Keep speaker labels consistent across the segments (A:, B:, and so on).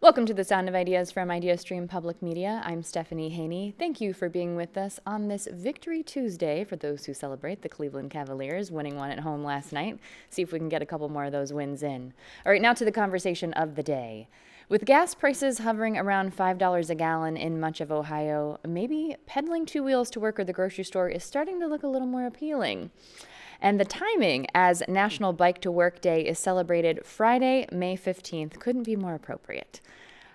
A: Welcome to the Sound of Ideas from IdeaStream Public Media. I'm Stephanie Haney. Thank you for being with us on this Victory Tuesday for those who celebrate the Cleveland Cavaliers winning one at home last night. See if we can get a couple more of those wins in. All right, now to the conversation of the day. With gas prices hovering around $5 a gallon in much of Ohio, maybe pedaling two wheels to work or the grocery store is starting to look a little more appealing. And the timing, as National Bike to Work Day is celebrated Friday, May 15th, couldn't be more appropriate.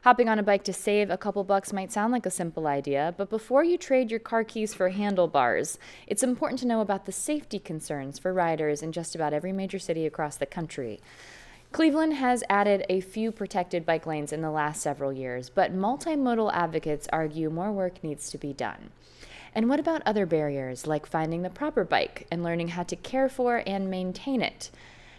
A: Hopping on a bike to save a couple bucks might sound like a simple idea, but before you trade your car keys for handlebars, it's important to know about the safety concerns for riders in just about every major city across the country. Cleveland has added a few protected bike lanes in the last several years, but multimodal advocates argue more work needs to be done. And what about other barriers, like finding the proper bike and learning how to care for and maintain it?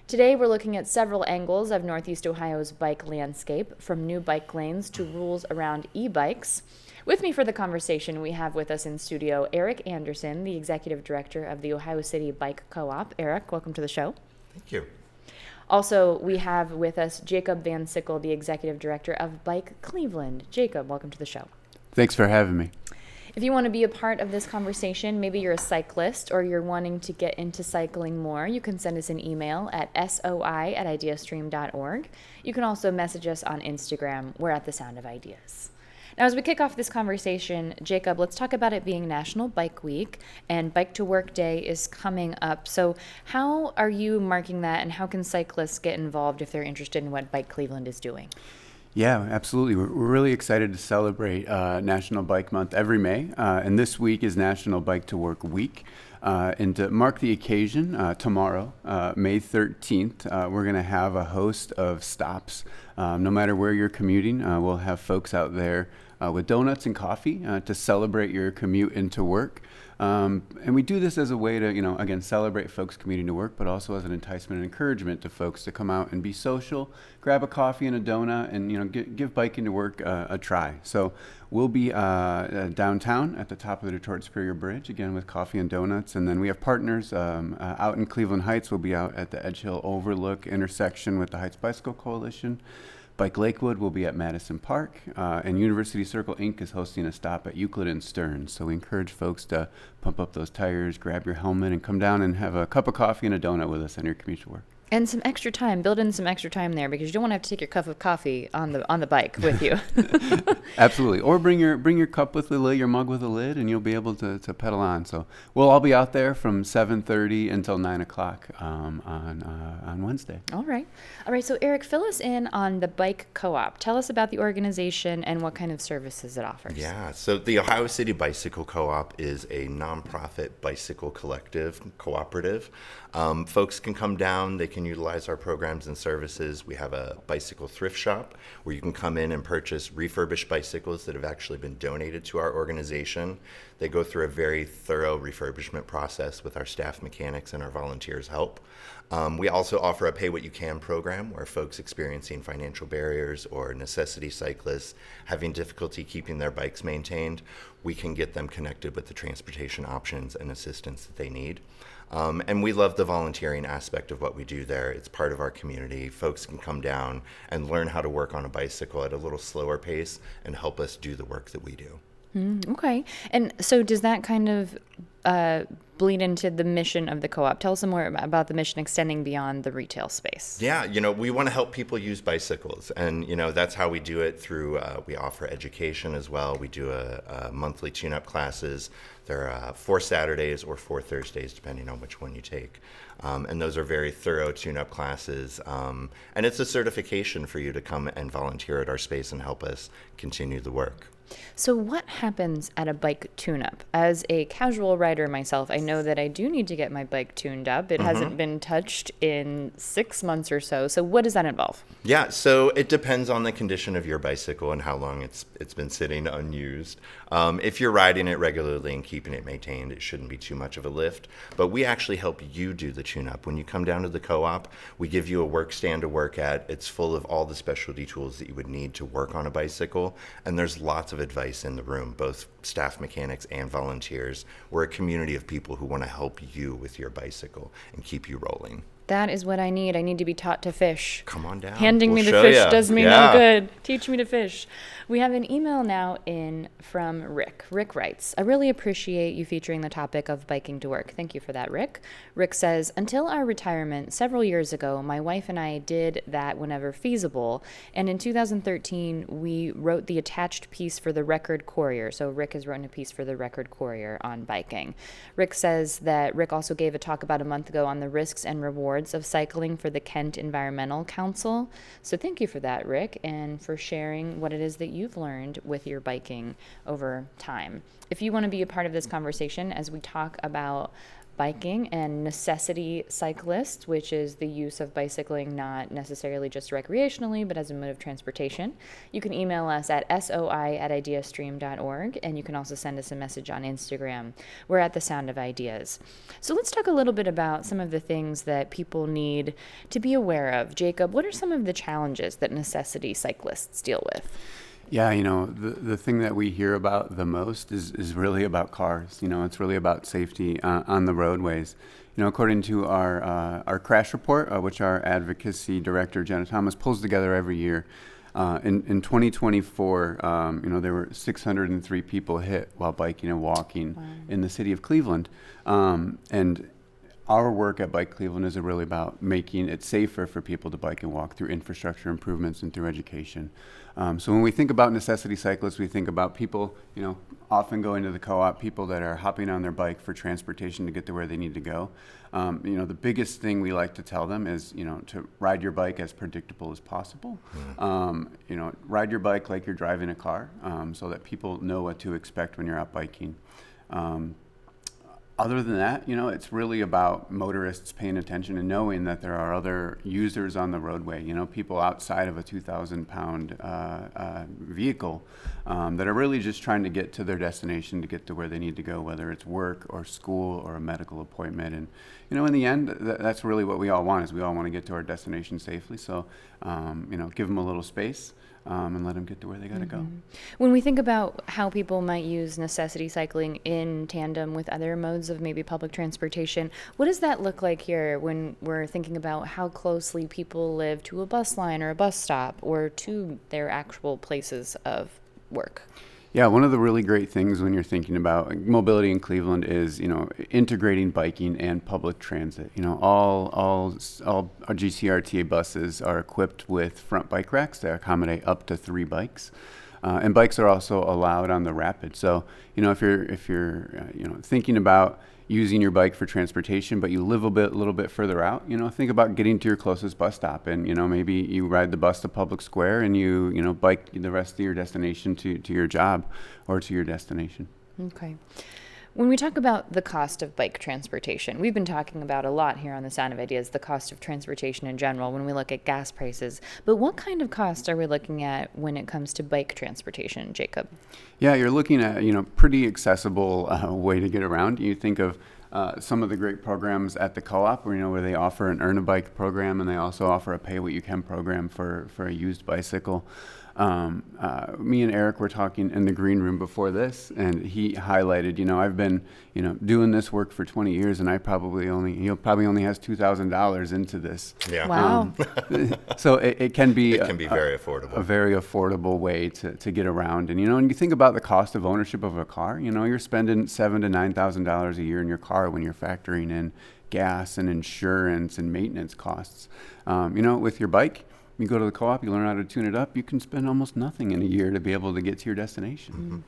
A: Today, we're looking at several angles of Northeast Ohio's bike landscape, from new bike lanes to rules around e-bikes. With me for the conversation, we have with us in studio Eric Anderson, the Executive Director of the Ohio City Bike Co-op. Eric, welcome to the show.
B: Thank you.
A: Also, we have with us Jacob Van Sickle, the Executive Director of Bike Cleveland. Jacob, welcome to the show.
C: Thanks for having me.
A: If you want to be a part of this conversation, maybe you're a cyclist or you're wanting to get into cycling more, you can send us an email at soi@ideastream.org. You can also message us on Instagram. We're at The Sound of Ideas. Now, as we kick off this conversation, Jacob, let's talk about it being National Bike Week, and Bike to Work Day is coming up. So how are you marking that, and how can cyclists get involved if they're interested in what Bike Cleveland is doing?
C: Yeah, absolutely. We're really excited to celebrate National Bike Month every May, and this week is National Bike to Work Week. And to mark the occasion, tomorrow, May 13th, we're going to have a host of stops. No matter where you're commuting, we'll have folks out there with donuts and coffee to celebrate your commute into work. And we do this as a way to, again, celebrate folks commuting to work, but also as an enticement and encouragement to folks to come out and be social, grab a coffee and a donut, and, give biking to work a try. So we'll be downtown at the top of the Detroit Superior Bridge, again, with coffee and donuts. And then we have partners out in Cleveland Heights. We'll be out at the Edge Hill Overlook intersection with the Heights Bicycle Coalition. Bike Lakewood will be at Madison Park, and University Circle Inc. is hosting a stop at Euclid and Stearns. So we encourage folks to pump up those tires, grab your helmet, and come down and have a cup of coffee and a donut with us on your commute to work.
A: And some extra time, build in some extra time there, because you don't want to have to take your cup of coffee on the bike with you.
C: Absolutely. Or bring your cup with the lid, your mug with a lid, and you'll be able to pedal on. So we'll all be out there from 7:30 until 9 o'clock on Wednesday.
A: All right. So Eric, fill us in on the Bike Co-op. Tell us about the organization and what kind of services it offers.
B: Yeah, so the Ohio City Bicycle Co-op is a nonprofit bicycle cooperative. Folks can come down, they can utilize our programs and services. We have a bicycle thrift shop where you can come in and purchase refurbished bicycles that have actually been donated to our organization. They go through a very thorough refurbishment process with our staff mechanics and our volunteers' help. We also offer a Pay What You Can program where folks experiencing financial barriers or necessity cyclists having difficulty keeping their bikes maintained, we can get them connected with the transportation options and assistance that they need. And we love the volunteering aspect of what we do there. It's part of our community. Folks can come down and learn how to work on a bicycle at a little slower pace and help us do the work that we do.
A: Okay. And so does that kind of bleed into the mission of the co-op? Tell us some more about the mission extending beyond the retail space.
B: Yeah, we want to help people use bicycles. And, that's how we do it through, we offer education as well. We do a monthly tune-up classes. They're 4 Saturdays or 4 Thursdays, depending on which one you take. And those are very thorough tune-up classes. And it's a certification for you to come and volunteer at our space and help us continue the work.
A: So what happens at a bike tune-up? As a casual rider myself, I know that I do need to get my bike tuned up. It hasn't been touched in 6 months or so. So what does that involve?
B: Yeah, so it depends on the condition of your bicycle and how long it's been sitting unused. If you're riding it regularly and keeping it maintained, it shouldn't be too much of a lift. But we actually help you do the tune-up. When you come down to the co-op, we give you a work stand to work at. It's full of all the specialty tools that you would need to work on a bicycle. And there's lots of advice in the room, both staff mechanics and volunteers. We're a community of people who want to help you with your bicycle and keep you rolling.
A: That is what I need. I need to be taught to fish.
B: Come on down.
A: Handing me
B: We'll
A: the
B: show
A: fish
B: ya.
A: does me
B: Yeah.
A: no good. Teach me to fish. We have an email now in from Rick. Rick writes, I really appreciate you featuring the topic of biking to work. Thank you for that, Rick. Rick says, until our retirement several years ago, my wife and I did that whenever feasible. And in 2013, we wrote the attached piece for the Record Courier. So Rick has written a piece for the Record Courier on biking. Rick says that Rick also gave a talk about a month ago on the risks and rewards of cycling for the Kent Environmental Council. So thank you for that, Rick, and for sharing what it is that you've learned with your biking over time. If you want to be a part of this conversation as we talk about biking and necessity cyclists, which is the use of bicycling not necessarily just recreationally, but as a mode of transportation, you can email us at soi@ideastream.org, and you can also send us a message on Instagram. We're at The Sound of Ideas. So let's talk a little bit about some of the things that people need to be aware of. Jacob, what are some of the challenges that necessity cyclists deal with?
C: Yeah, the thing that we hear about the most is really about cars. It's really about safety on the roadways. According to our crash report, which our advocacy director, Jenna Thomas, pulls together every year, in 2024, there were 603 people hit while biking and walking in the city of Cleveland. And our work at Bike Cleveland is really about making it safer for people to bike and walk through infrastructure improvements and through education. So when we think about necessity cyclists, we think about people, often going to the co-op, people that are hopping on their bike for transportation to get to where they need to go. The biggest thing we like to tell them is, to ride your bike as predictable as possible. Ride your bike like you're driving a car, so that people know what to expect when you're out biking. Other than that, it's really about motorists paying attention and knowing that there are other users on the roadway, people outside of a 2,000-pound vehicle that are really just trying to get to their destination, to get to where they need to go, whether it's work or school or a medical appointment. And, in the end, that's really what we all want, is we all want to get to our destination safely. So, give them a little space. And let them get to where they got to go.
A: When we think about how people might use necessity cycling in tandem with other modes of maybe public transportation, what does that look like here when we're thinking about how closely people live to a bus line or a bus stop or to their actual places of work?
C: Yeah, one of the really great things when you're thinking about mobility in Cleveland is, integrating biking and public transit. All GCRTA buses are equipped with front bike racks that accommodate up to 3 bikes. And bikes are also allowed on the Rapid. So, if you're thinking about using your bike for transportation, but you live a little bit further out, think about getting to your closest bus stop, and maybe you ride the bus to Public Square and you bike the rest of your destination to your job or to your destination.
A: Okay. When we talk about the cost of bike transportation, we've been talking about a lot here on The Sound of Ideas, the cost of transportation in general when we look at gas prices. But what kind of costs are we looking at when it comes to bike transportation, Jacob?
C: Yeah, you're looking at, pretty accessible way to get around. You think of some of the great programs at the co-op where they offer an Earn a Bike program, and they also offer a Pay What You Can program for a used bicycle. Me and Eric were talking in the green room before this, and he highlighted, I've been, doing this work for 20 years, and he probably only has $2,000 into this.
B: Yeah.
A: Wow.
C: So it can be
B: very affordable.
C: A very affordable way to get around. And, and you think about the cost of ownership of a car, you're spending $7,000 to $9,000 a year in your car when you're factoring in gas and insurance and maintenance costs. With your bike, you go to the co-op, you learn how to tune it up, you can spend almost nothing in a year to be able to get to your destination.
B: Mm-hmm.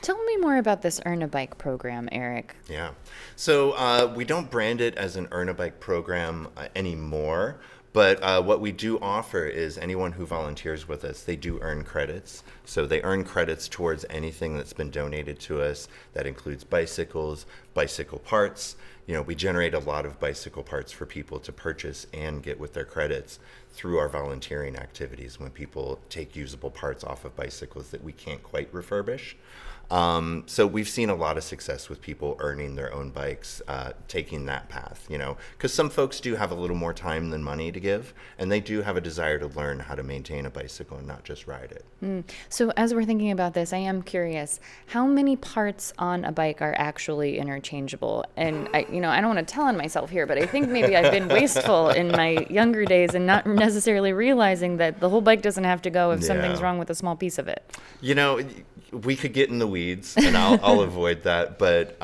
A: Tell me more about this Earn a Bike program, Eric.
B: Yeah. So we don't brand it as an Earn a Bike program anymore. But what we do offer is anyone who volunteers with us, they do earn credits. So they earn credits towards anything that's been donated to us. That includes bicycles, bicycle parts. We generate a lot of bicycle parts for people to purchase and get with their credits through our volunteering activities when people take usable parts off of bicycles that we can't quite refurbish. So we've seen a lot of success with people earning their own bikes, taking that path, because some folks do have a little more time than money to give, and they do have a desire to learn how to maintain a bicycle and not just ride it.
A: So as we're thinking about this, I am curious, how many parts on a bike are actually interchangeable? And I don't want to tell on myself here, but I think maybe I've been wasteful in my younger days and not necessarily realizing that the whole bike doesn't have to go if something's wrong with a small piece of it.
B: We could get in the weeds, and I'll avoid that. But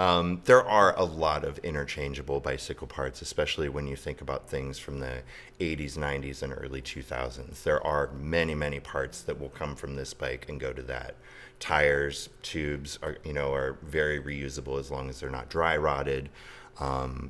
B: there are a lot of interchangeable bicycle parts, especially when you think about things from the 80s, 90s, and early 2000s. There are many, many parts that will come from this bike and go to that. Tires, tubes are very reusable as long as they're not dry rotted. All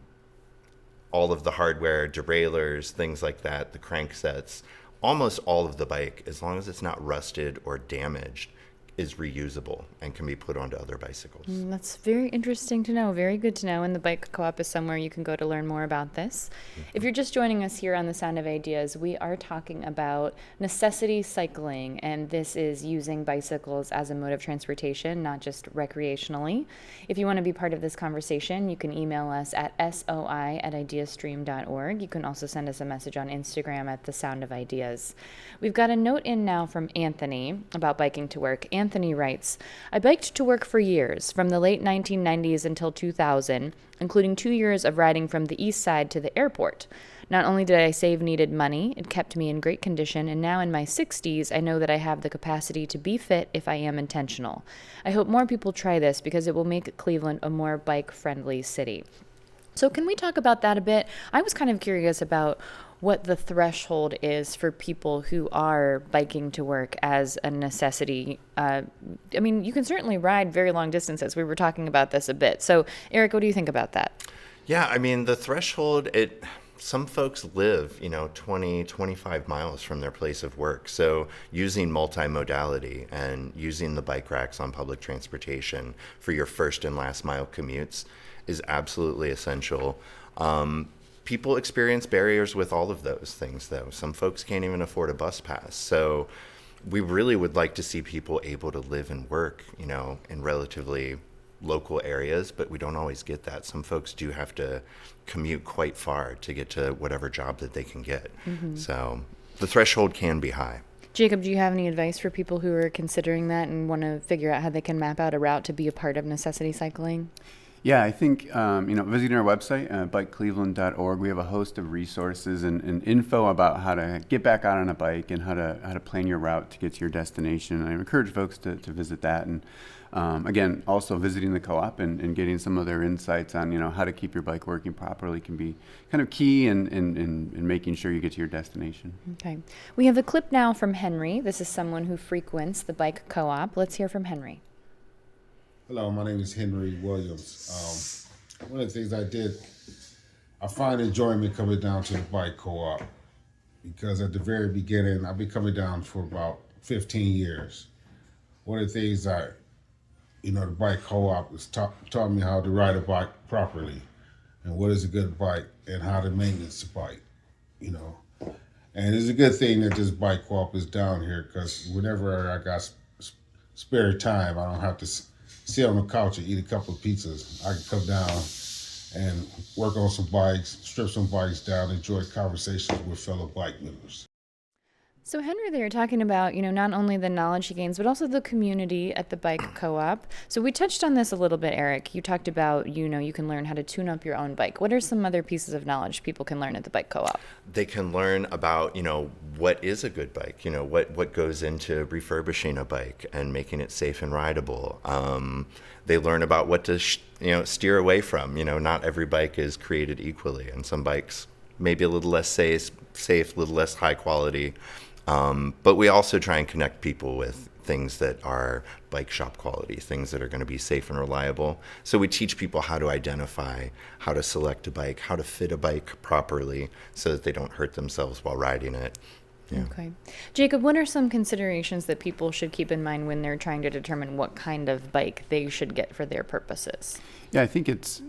B: of the hardware, derailleurs, things like that, the cranksets, almost all of the bike, as long as it's not rusted or damaged, is reusable and can be put onto other bicycles.
A: That's very interesting to know. Very good to know. And the Bike Co-op is somewhere you can go to learn more about this. If you're just joining us here on The Sound of Ideas, we are talking about necessity cycling, and this is using bicycles as a mode of transportation, not just recreationally. If you want to be part of this conversation, you can email us at soi@ideastream.org. You can also send us a message on Instagram at The Sound of Ideas. We've got a note in now from Anthony about biking to work. Anthony writes, I biked to work for years, from the late 1990s until 2000, including 2 years of riding from the east side to the airport. Not only did I save needed money, it kept me in great condition, and now in my 60s, I know that I have the capacity to be fit if I am intentional. I hope more people try this because it will make Cleveland a more bike-friendly city. So can we talk about that a bit? I was kind of curious about what the threshold is for people who are biking to work as a necessity. You can certainly ride very long distances. We were talking about this a bit. So, Eric, what do you think about that?
B: Yeah, the threshold, some folks live, 20, 25 miles from their place of work. So using multimodality and using the bike racks on public transportation for your first and last mile commutes is absolutely essential. People experience barriers with all of those things, though. Some folks can't even afford a bus pass. So we really would like to see people able to live and work, in relatively local areas, but we don't always get that. Some folks do have to commute quite far to get to whatever job that they can get. Mm-hmm. So the threshold can be high.
A: Jacob, do you have any advice for people who are considering that and want to figure out how they can map out a route to be a part of necessity cycling?
C: Yeah, I think, visiting our website, bikecleveland.org, we have a host of resources and info about how to get back out on a bike and how to plan your route to get to your destination. I encourage folks to visit that. And again, also visiting the co-op and getting some of their insights on, how to keep your bike working properly can be kind of key in making sure you get to your destination. Okay.
A: We have a clip now from Henry. This is someone who frequents the Bike Co-op. Let's hear from Henry.
D: Hello, my name is Henry Williams. One of the things I find enjoyment coming down to the Bike Co-op because at the very beginning, I've been coming down for about 15 years. One of the things the Bike Co-op has taught me how to ride a bike properly and what is a good bike and how to maintenance a bike, And it's a good thing that this Bike Co-op is down here because whenever I got spare time, I don't have to sit on the couch and eat a couple of pizzas. I can come down and work on some bikes, strip some bikes down, enjoy conversations with fellow bike members.
A: So Henry, they were talking about, not only the knowledge he gains, but also the community at the Bike Co-op. So we touched on this a little bit, Eric. You talked about, you can learn how to tune up your own bike. What are some other pieces of knowledge people can learn at the Bike Co-op?
B: They can learn about, what is a good bike, what goes into refurbishing a bike and making it safe and rideable. They learn about what to, steer away from. Not every bike is created equally, and some bikes may be a little less safe, a little less high quality. But we also try and connect people with things that are bike shop quality, things that are going to be safe and reliable. So we teach people how to identify, how to select a bike, how to fit a bike properly so that they don't hurt themselves while riding it. Yeah.
A: Okay. Jacob, what are some considerations that people should keep in mind when they're trying to determine what kind of bike they should get for their purposes?
C: Yeah, I think it's,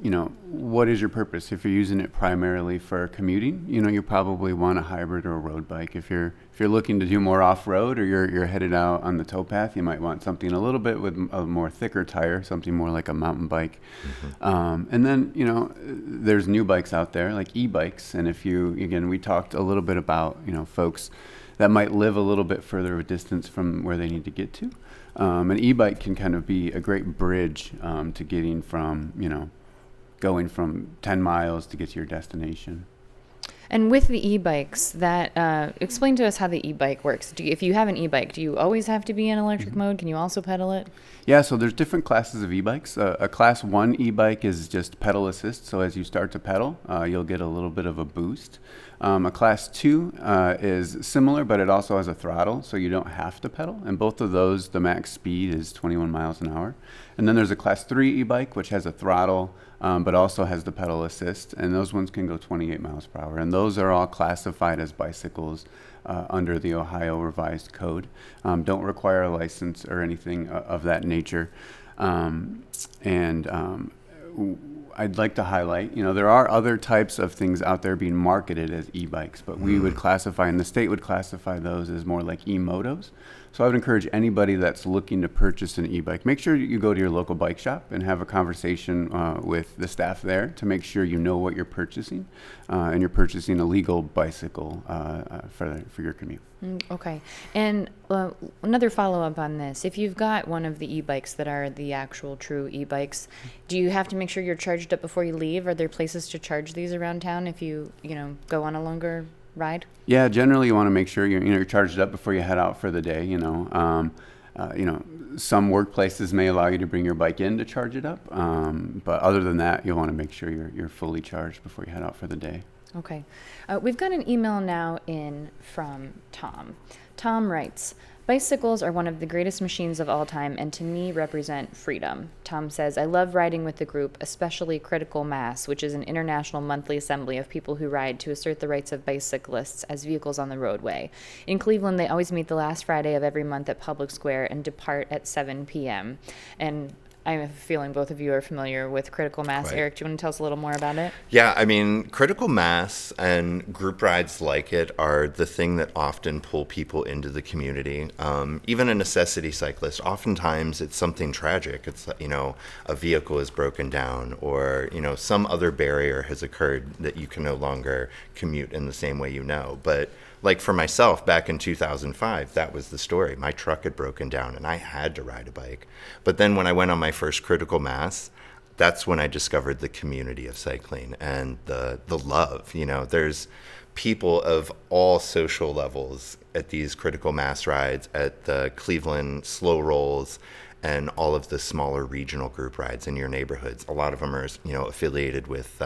C: what is your purpose? If you're using it primarily for commuting, you probably want a hybrid or a road bike. If you're looking to do more off-road or you're headed out on the towpath, you might want something a little bit with a more thicker tire, something more like a mountain bike. Mm-hmm. And then, there's new bikes out there like e-bikes. And we talked a little bit about, folks that might live a little bit further of a distance from where they need to get to. An e-bike can kind of be a great bridge to getting from, going from 10 miles to get to your destination.
A: And with the e-bikes, explain to us how the e-bike works. If you have an e-bike, do you always have to be in electric mode? Can you also pedal it?
C: Yeah, so there's different classes of e-bikes. A class 1 e-bike is just pedal assist, so as you start to pedal, you'll get a little bit of a boost. A class 2 is similar, but it also has a throttle, so you don't have to pedal. And both of those, the max speed is 21 miles an hour. And then there's a class 3 e-bike, which has a throttle, but also has the pedal assist, and those ones can go 28 miles per hour. And those are all classified as bicycles under the Ohio Revised Code. Don't require a license or anything of that nature. I'd like to highlight, there are other types of things out there being marketed as e-bikes, but we would classify, and the state would classify those as more like e-motos. So I would encourage anybody that's looking to purchase an e-bike, make sure you go to your local bike shop and have a conversation with the staff there to make sure you know what you're purchasing, and you're purchasing a legal bicycle for your commute.
A: Okay. And another follow-up on this. If you've got one of the e-bikes that are the actual true e-bikes, do you have to make sure you're charged up before you leave? Are there places to charge these around town if you go on a longer ride?
C: Yeah, generally you want to make sure you're charged up before you head out for the day. Some workplaces may allow you to bring your bike in to charge it up, but other than that, you'll want to make sure you're fully charged before you head out for the day.
A: Okay. We've got an email now in from Tom. Tom writes, "Bicycles are one of the greatest machines of all time and to me represent freedom." Tom says, "I love riding with the group, especially Critical Mass, which is an international monthly assembly of people who ride to assert the rights of bicyclists as vehicles on the roadway. In Cleveland, they always meet the last Friday of every month at Public Square and depart at 7 p.m. And I have a feeling both of you are familiar with Critical Mass.
B: Right.
A: Eric, do you want to tell us a little more about it?
B: Yeah, I mean, critical mass and group rides like it are the thing that often pull people into the community. Even a necessity cyclist, oftentimes it's something tragic. It's, a vehicle is broken down or, some other barrier has occurred that you can no longer commute in the same way But like for myself, back in 2005, that was the story. My truck had broken down and I had to ride a bike. But then when I went on my first Critical Mass, that's when I discovered the community of cycling and the love. There's people of all social levels at these Critical Mass rides, at the Cleveland Slow Rolls, and all of the smaller regional group rides in your neighborhoods. A lot of them are, affiliated with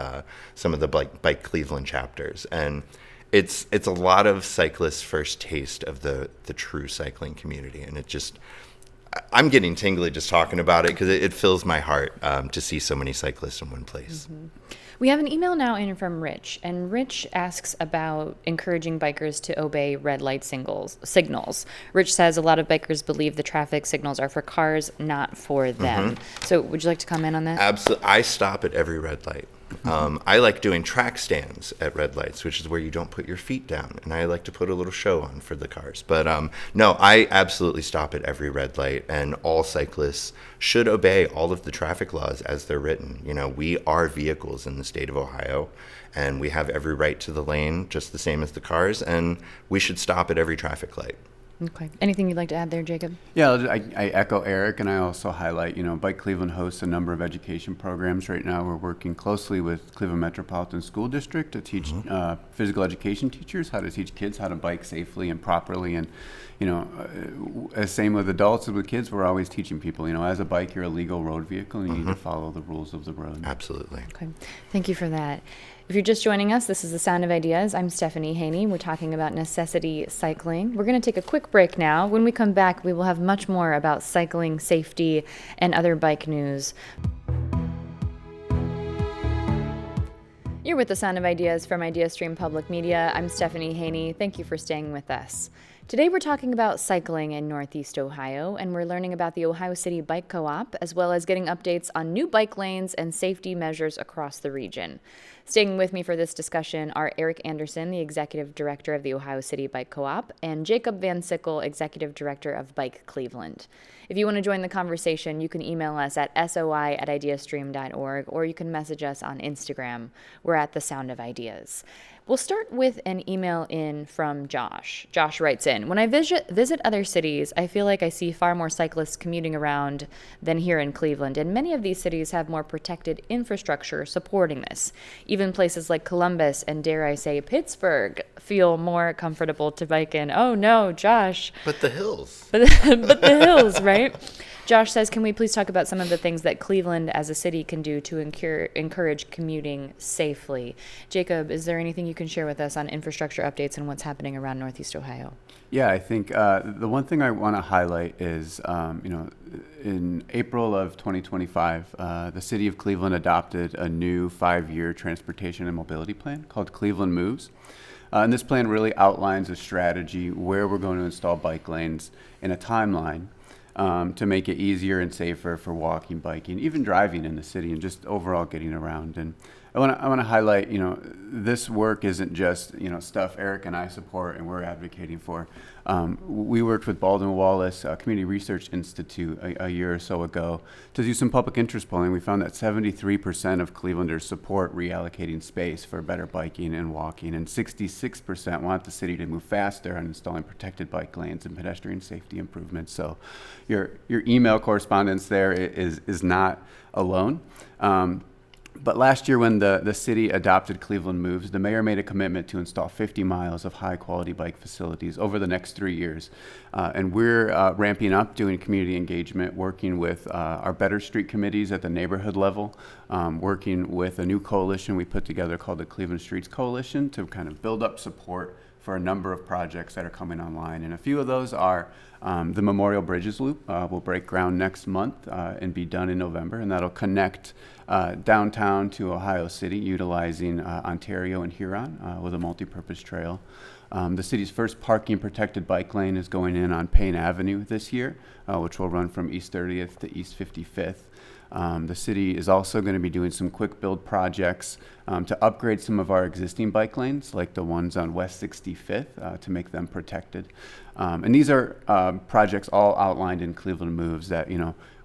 B: some of the Bike Cleveland chapters. And it's a lot of cyclists' first taste of the true cycling community. And I'm getting tingly just talking about it because it fills my heart to see so many cyclists in one place.
A: Mm-hmm. We have an email now in from Rich, and Rich asks about encouraging bikers to obey red light signals. Rich says a lot of bikers believe the traffic signals are for cars, not for them. So would you like to comment on that?
B: Absolutely. I stop at every red light. I like doing track stands at red lights, which is where you don't put your feet down. And I like to put a little show on for the cars. But no, I absolutely stop at every red light. And all cyclists should obey all of the traffic laws as they're written. We are vehicles in the state of Ohio. And we have every right to the lane, just the same as the cars. And we should stop at every traffic light.
A: Okay. Anything you'd like to add there, Jacob?
C: Yeah, I echo Eric, and I also highlight, Bike Cleveland hosts a number of education programs right now. We're working closely with Cleveland Metropolitan School District to teach physical education teachers how to teach kids how to bike safely and properly. And, as same with adults as with kids, we're always teaching people, as a bike, you're a legal road vehicle and you need to follow the rules of the road.
B: Absolutely.
A: Okay. Thank you for that. If you're just joining us, this is The Sound of Ideas. I'm Stephanie Haney. We're talking about necessity cycling. We're going to take a quick break now. When we come back, we will have much more about cycling, safety, and other bike news. You're with The Sound of Ideas from IdeaStream Public Media. I'm Stephanie Haney. Thank you for staying with us. Today we're talking about cycling in Northeast Ohio, and we're learning about the Ohio City Bike Co-op, as well as getting updates on new bike lanes and safety measures across the region. Staying with me for this discussion are Eric Anderson, the Executive Director of the Ohio City Bike Co-op, and Jacob Van Sickle, Executive Director of Bike Cleveland. If you want to join the conversation, you can email us at soi@ideastream.org, or you can message us on Instagram. We're at The Sound of Ideas. We'll start with an email in from Josh. Josh writes in, when I visit other cities, I feel like I see far more cyclists commuting around than here in Cleveland, and many of these cities have more protected infrastructure supporting this. Even places like Columbus and, dare I say, Pittsburgh feel more comfortable to bike in. Oh no, Josh.
B: But the hills.
A: But the hills, right? Josh says, can we please talk about some of the things that Cleveland as a city can do to encourage commuting safely? Jacob, is there anything you can share with us on infrastructure updates and what's happening around Northeast Ohio?
C: Yeah, I think the one thing I want to highlight is, in April of 2025, the city of Cleveland adopted a new 5-year transportation and mobility plan called Cleveland Moves. And this plan really outlines a strategy where we're going to install bike lanes in a timeline to make it easier and safer for walking, biking, even driving in the city, and just overall getting around. And I want to highlight, this work isn't just, stuff Eric and I support and we're advocating for. We worked with Baldwin Wallace Community Research Institute a year or so ago to do some public interest polling. We found that 73% of Clevelanders support reallocating space for better biking and walking, and 66% want the city to move faster on installing protected bike lanes and pedestrian safety improvements. So your email correspondence there is not alone. But last year, when the city adopted Cleveland Moves, the mayor made a commitment to install 50 miles of high-quality bike facilities over the next 3 years. And we're ramping up, doing community engagement, working with our Better Street committees at the neighborhood level, working with a new coalition we put together called the Cleveland Streets Coalition to kind of build up support for a number of projects that are coming online. And a few of those are the Memorial Bridges Loop will break ground next month and be done in November, and that'll connect downtown to Ohio City, utilizing Ontario and Huron with a multi-purpose trail. The city's first parking protected bike lane is going in on Payne Avenue this year, which will run from East 30th to East 55th. The city is also going to be doing some quick build projects to upgrade some of our existing bike lanes, like the ones on West 65th, to make them protected. And these are projects all outlined in Cleveland Moves that,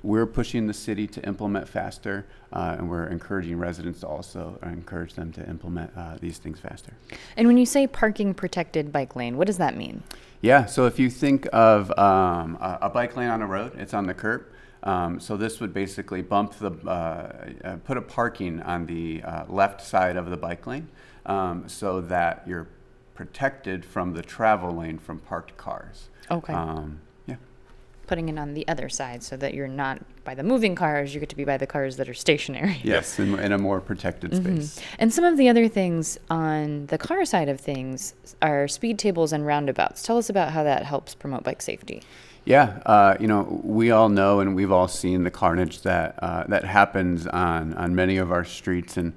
C: we're pushing the city to implement faster, and we're encouraging residents to also encourage them to implement these things faster.
A: And when you say parking protected bike lane, what does that mean?
C: Yeah, so if you think of a bike lane on a road, it's on the curb. So this would basically put a parking on the left side of the bike lane so that you're protected from the travel lane from parked cars.
A: Okay.
C: Yeah.
A: Putting it on the other side so that you're not by the moving cars, you get to be by the cars that are stationary.
C: Yes, in a more protected space.
A: And some of the other things on the car side of things are speed tables and roundabouts. Tell us about how that helps promote bike safety.
C: Yeah, we all know and we've all seen the carnage that happens on many of our streets. And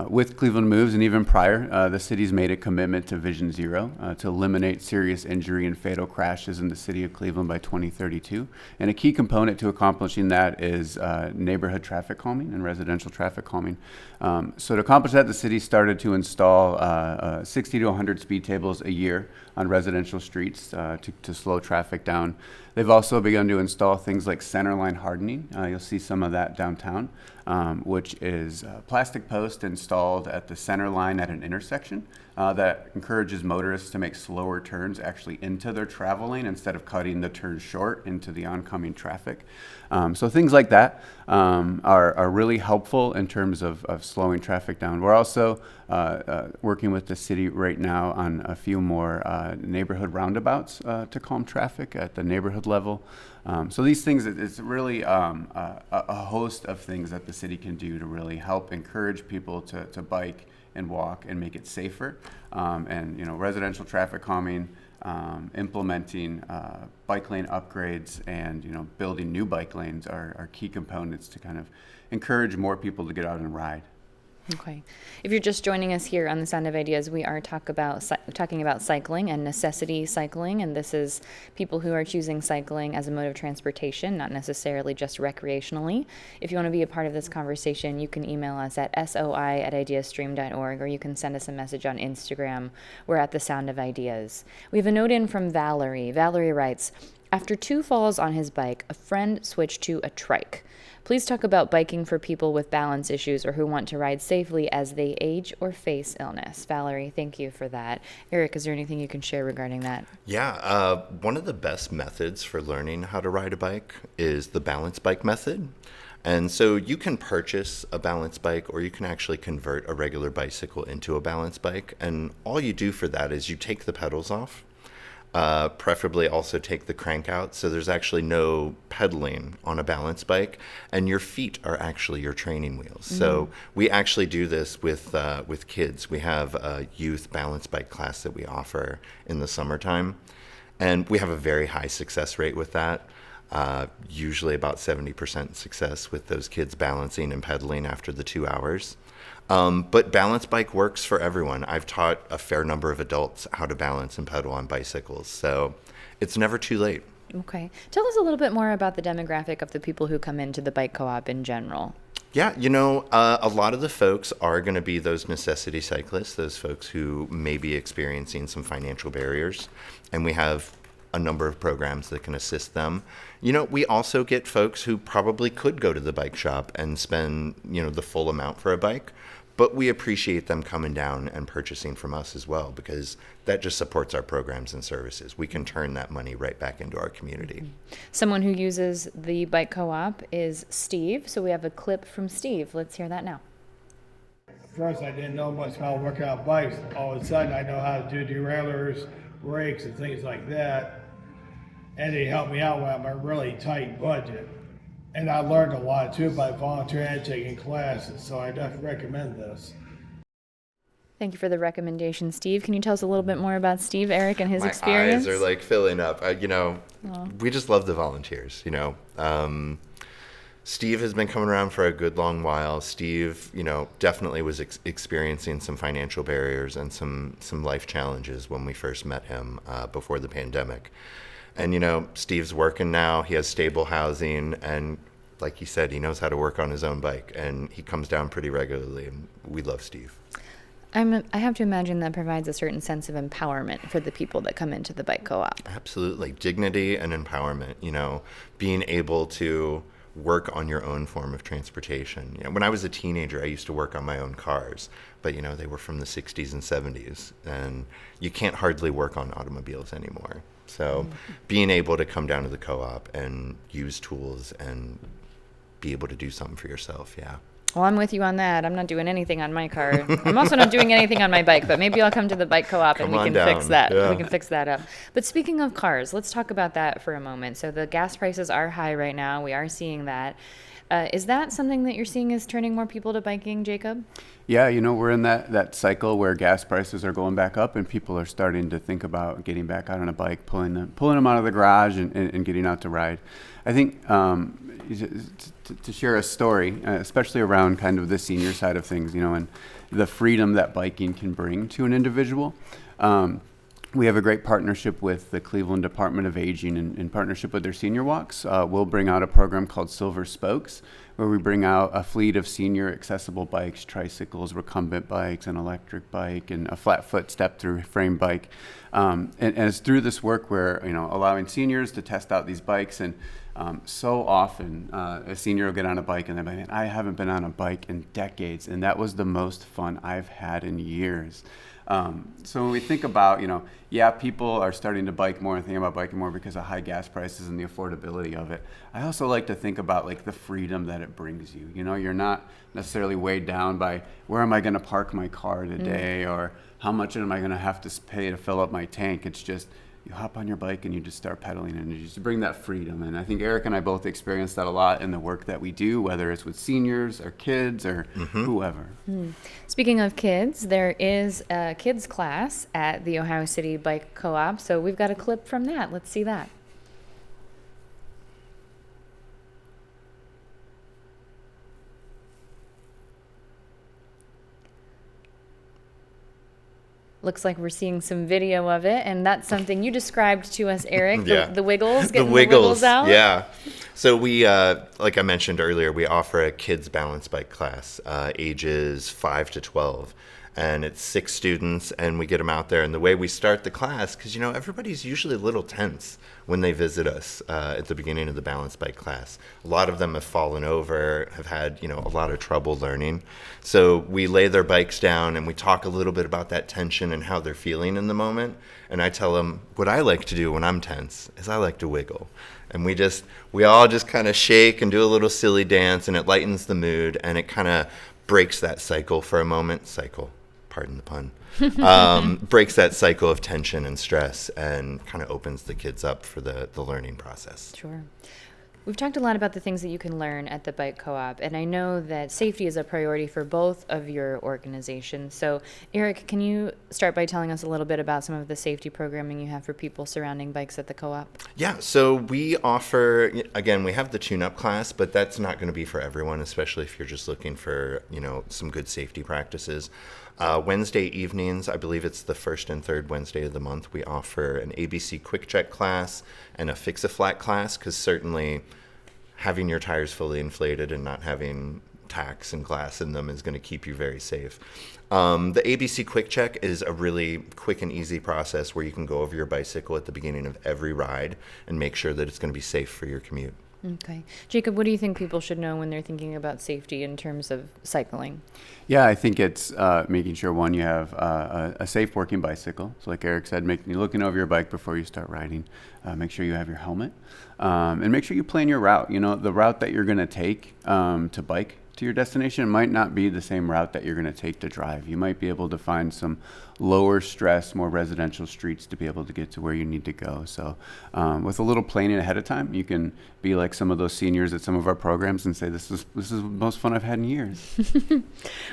C: with Cleveland Moves and even prior, the city's made a commitment to Vision Zero to eliminate serious injury and fatal crashes in the city of Cleveland by 2032. And a key component to accomplishing that is neighborhood traffic calming and residential traffic calming. So to accomplish that, the city started to install 60 to 100 speed tables a year on residential streets to slow traffic down. They've also begun to install things like centerline hardening. You'll see some of that downtown, which is a plastic post installed at the center line at an intersection that encourages motorists to make slower turns actually into their travel lane instead of cutting the turn short into the oncoming traffic. So things like that are really helpful in terms of slowing traffic down. We're also working with the city right now on a few more neighborhood roundabouts to calm traffic at the neighborhood level. So these things, it's really a host of things that the city can do to really help encourage people to bike and walk and make it safer. And residential traffic calming, implementing bike lane upgrades, and building new bike lanes are key components to kind of encourage more people to get out and ride.
A: Okay. If you're just joining us here on The Sound of Ideas, we are talking about cycling and necessity cycling, and this is people who are choosing cycling as a mode of transportation, not necessarily just recreationally. If you want to be a part of this conversation, you can email us at soi@ideastream.org, or you can send us a message on Instagram. We're at The Sound of Ideas. We have a note in from Valerie. Valerie writes, after 2 falls on his bike, a friend switched to a trike. Please talk about biking for people with balance issues or who want to ride safely as they age or face illness. Valerie, thank you for that. Eric, is there anything you can share regarding that?
B: Yeah, one of the best methods for learning how to ride a bike is the balance bike method. And so you can purchase a balance bike, or you can actually convert a regular bicycle into a balance bike. And all you do for that is you take the pedals off. Preferably also take the crank out, so there's actually no pedaling on a balance bike, and your feet are actually your training wheels. So we actually do this with kids. We have a youth balance bike class that we offer in the summertime, and we have a very high success rate with that. Usually about 70% success with those kids balancing and pedaling after the 2 hours. But balance bike works for everyone. I've taught a fair number of adults how to balance and pedal on bicycles, so it's never too late.
A: Okay. Tell us a little bit more about the demographic of the people who come into the bike co-op in general.
B: Yeah, a lot of the folks are going to be those necessity cyclists, those folks who may be experiencing some financial barriers, and we have a number of programs that can assist them. We also get folks who probably could go to the bike shop and spend, the full amount for a bike, but we appreciate them coming down and purchasing from us as well, because that just supports our programs and services. We can turn that money right back into our community.
A: Someone who uses the bike co-op is Steve, so we have a clip from Steve. Let's hear that now.
E: First, I didn't know much how to work out bikes. All of a sudden, I know how to do derailleurs, brakes, and things like that. And they helped me out with a really tight budget. And I learned a lot too by volunteering and taking classes, so I definitely recommend this.
A: Thank you for the recommendation, Steve. Can you tell us a little bit more about Steve, Eric, and his experience?
B: My eyes are filling up. We just love the volunteers. Steve has been coming around for a good long while. Steve, definitely was experiencing some financial barriers and some life challenges when we first met him before the pandemic. And, Steve's working now. He has stable housing. And like he said, he knows how to work on his own bike. And he comes down pretty regularly. And we love Steve.
A: I have to imagine that provides a certain sense of empowerment for the people that come into the bike co-op.
B: Absolutely. Dignity and empowerment, being able to work on your own form of transportation. When I was a teenager, I used to work on my own cars, but they were from the 60s and 70s, and you can't hardly work on automobiles anymore. So being able to come down to the co-op and use tools and be able to do something for yourself, yeah.
A: Well, I'm with you on that. I'm not doing anything on my car. I'm also not doing anything on my bike, but maybe I'll come to the bike co-op and we can fix that.
B: Yeah.
A: We can fix that up. But speaking of cars, let's talk about that for a moment. So the gas prices are high right now. We are seeing that. Is that something that you're seeing is turning more people to biking, Jacob?
C: Yeah, we're in that cycle where gas prices are going back up and people are starting to think about getting back out on a bike, pulling them out of the garage and getting out to ride. I think to share a story, especially around kind of the senior side of things, and the freedom that biking can bring to an individual. We have a great partnership with the Cleveland Department of Aging. In partnership with their senior walks, we'll bring out a program called Silver Spokes, where we bring out a fleet of senior accessible bikes, tricycles, recumbent bikes, an electric bike, and a flat foot step-through frame bike. And it's through this work where, allowing seniors to test out these bikes. And so often a senior will get on a bike and they're like, man, I haven't been on a bike in decades, and that was the most fun I've had in years. So when we think about, people are starting to bike more and think about biking more because of high gas prices and the affordability of it. I also like to think about the freedom that it brings you. You're not necessarily weighed down by where am I going to park my car today or how much am I going to have to pay to fill up my tank. It's just you hop on your bike and you just start pedaling and you just bring that freedom. And I think Eric and I both experience that a lot in the work that we do, whether it's with seniors or kids or whoever.
A: Speaking of kids, there is a kids class at the Ohio City Bike Co-op. So we've got a clip from that. Let's see that. Looks like we're seeing some video of it, and that's something you described to us, Eric.
B: Yeah.
A: The wiggles,
B: The
A: getting the wiggles out.
B: yeah. So we, like I mentioned earlier, we offer a kids balance bike class, ages 5 to 12. And it's 6 students, and we get them out there. And the way we start the class, because, you know, everybody's usually a little tense when they visit us at the beginning of the balance bike class. A lot of them have fallen over, have had, you know, a lot of trouble learning. So we lay their bikes down, and we talk a little bit about that tension and how they're feeling in the moment. And I tell them what I like to do when I'm tense is I like to wiggle. And we all just kind of shake and do a little silly dance, and it lightens the mood, and it kind of breaks that cycle for a moment. Pardon the pun, breaks that cycle of tension and stress and kind of opens the kids up for the learning process.
A: Sure. We've talked a lot about the things that you can learn at the Bike Co-op, and I know that safety is a priority for both of your organizations. So, Eric, can you start by telling us a little bit about some of the safety programming you have for people surrounding bikes at the Co-op?
B: Yeah, so we offer, again, we have the tune-up class, but that's not going to be for everyone, especially if you're just looking for, you know, some good safety practices. Wednesday evenings, I believe it's the first and third Wednesday of the month, we offer an ABC Quick Check class and a Fix-A-Flat class, because certainly having your tires fully inflated and not having tacks and glass in them is going to keep you very safe. The ABC Quick Check is a really quick and easy process where you can go over your bicycle at the beginning of every ride and make sure that it's going to be safe for your commute.
A: Okay. Jacob, what do you think people should know when they're thinking about safety in terms of cycling?
C: Yeah, I think it's making sure, one, you have a safe working bicycle. So like Eric said, you're looking over your bike before you start riding. Make sure you have your helmet. And make sure you plan your route. You know, the route that you're going to take to bike to your destination might not be the same route that you're going to take to drive. You might be able to find some lower stress, more residential streets to be able to get to where you need to go. So with a little planning ahead of time, you can be like some of those seniors at some of our programs and say, this is the most fun I've had in years.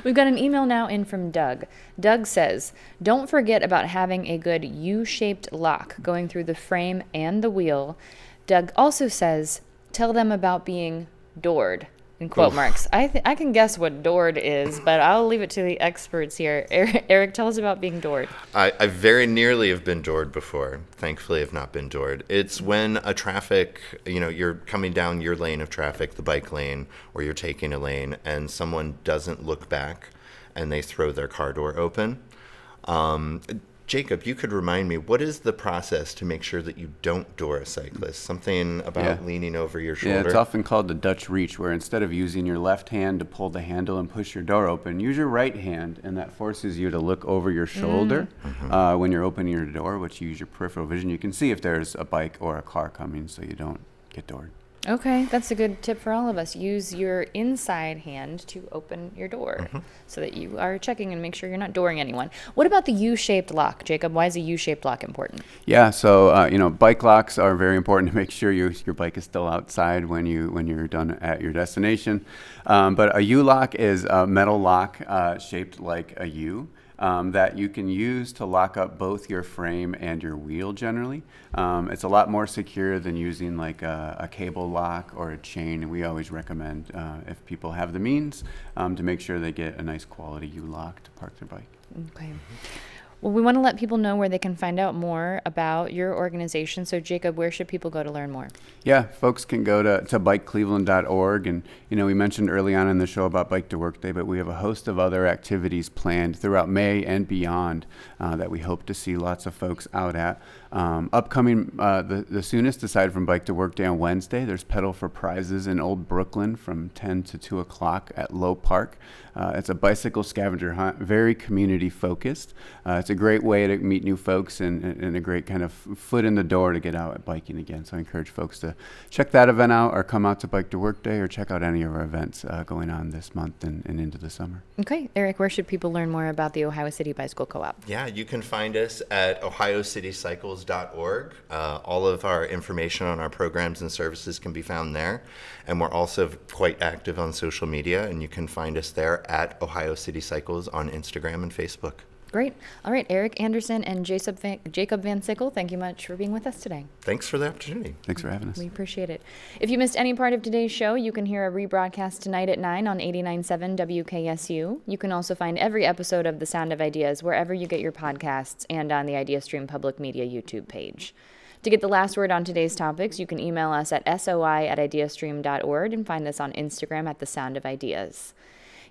A: We've got an email now in from Doug. Doug says, don't forget about having a good U-shaped lock going through the frame and the wheel. Doug also says, tell them about being doored. In quote marks. I can guess what doored is, but I'll leave it to the experts here. Eric, tell us about being doored.
B: I very nearly have been doored before. Thankfully, I've not been doored. It's when a traffic, you know, you're coming down your lane of traffic, the bike lane, or you're taking a lane, and someone doesn't look back and they throw their car door open. Jacob, you could remind me, what is the process to make sure that you don't door a cyclist? Something about leaning over your shoulder?
C: Yeah, it's often called the Dutch reach, where instead of using your left hand to pull the handle and push your door open, use your right hand, and that forces you to look over your shoulder when you're opening your door, which you use your peripheral vision. You can see if there's a bike or a car coming so you don't get doored.
A: Okay, that's a good tip for all of us. Use your inside hand to open your door so that you are checking and make sure you're not dooring anyone. What about the U-shaped lock, Jacob? Why is a U-shaped lock important?
C: Yeah, so you know, bike locks are very important to make sure your bike is still outside when you're done at your destination. But a U-lock is a metal lock shaped like a U. That you can use to lock up both your frame and your wheel generally. It's a lot more secure than using like a cable lock or a chain. And we always recommend, if people have the means, to make sure they get a nice quality U-lock to park their bike.
A: Okay. Well, we want to let people know where they can find out more about your organization. So, Jacob, where should people go to learn more?
C: Yeah, folks can go to bikecleveland.org. And, you know, we mentioned early on in the show about Bike to Work Day, but we have a host of other activities planned throughout May and beyond that we hope to see lots of folks out at. Upcoming, the soonest, aside from Bike to Work Day on Wednesday, there's Pedal for Prizes in Old Brooklyn from 10 to 2 o'clock at Low Park. It's a bicycle scavenger hunt, very community focused. It's a great way to meet new folks and a great kind of foot in the door to get out biking again. So I encourage folks to check that event out or come out to Bike to Work Day or check out any of our events going on this month and into the summer.
A: Okay. Eric, where should people learn more about the Ohio City Bicycle Co-op?
B: Yeah, you can find us at ohiocitycycles.org. All of our information on our programs and services can be found there. And we're also quite active on social media, and you can find us there at Ohio City Cycles on Instagram and Facebook.
A: Great. All right, Eric Anderson and Jacob Van Sickle, thank you much for being with us today.
B: Thanks for the opportunity.
C: Thanks for having us.
A: We appreciate it. If you missed any part of today's show, you can hear a rebroadcast tonight at 9 on 89.7 WKSU. You can also find every episode of The Sound of Ideas wherever you get your podcasts and on the IdeaStream Public Media YouTube page. To get the last word on today's topics, you can email us at soi@ideastream.org and find us on Instagram at The Sound of Ideas.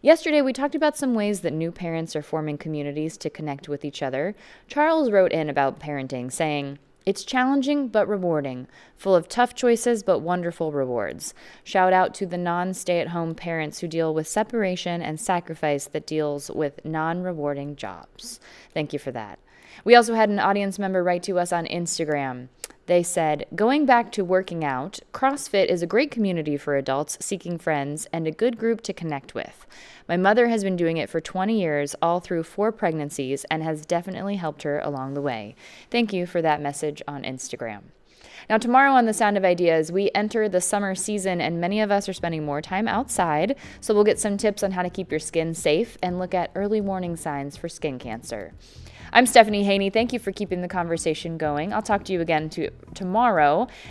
A: Yesterday, we talked about some ways that new parents are forming communities to connect with each other. Charles wrote in about parenting, saying, "It's challenging but rewarding, full of tough choices but wonderful rewards. Shout out to the non-stay-at-home parents who deal with separation and sacrifice that deals with non-rewarding jobs." Thank you for that. We also had an audience member write to us on Instagram. They said, "Going back to working out, CrossFit is a great community for adults seeking friends and a good group to connect with. My mother has been doing it for 20 years, all through 4 pregnancies, and has definitely helped her along the way." Thank you for that message on Instagram. Now, tomorrow on The Sound of Ideas, we enter the summer season, and many of us are spending more time outside, so we'll get some tips on how to keep your skin safe and look at early warning signs for skin cancer. I'm Stephanie Haney. Thank you for keeping the conversation going. I'll talk to you again tomorrow.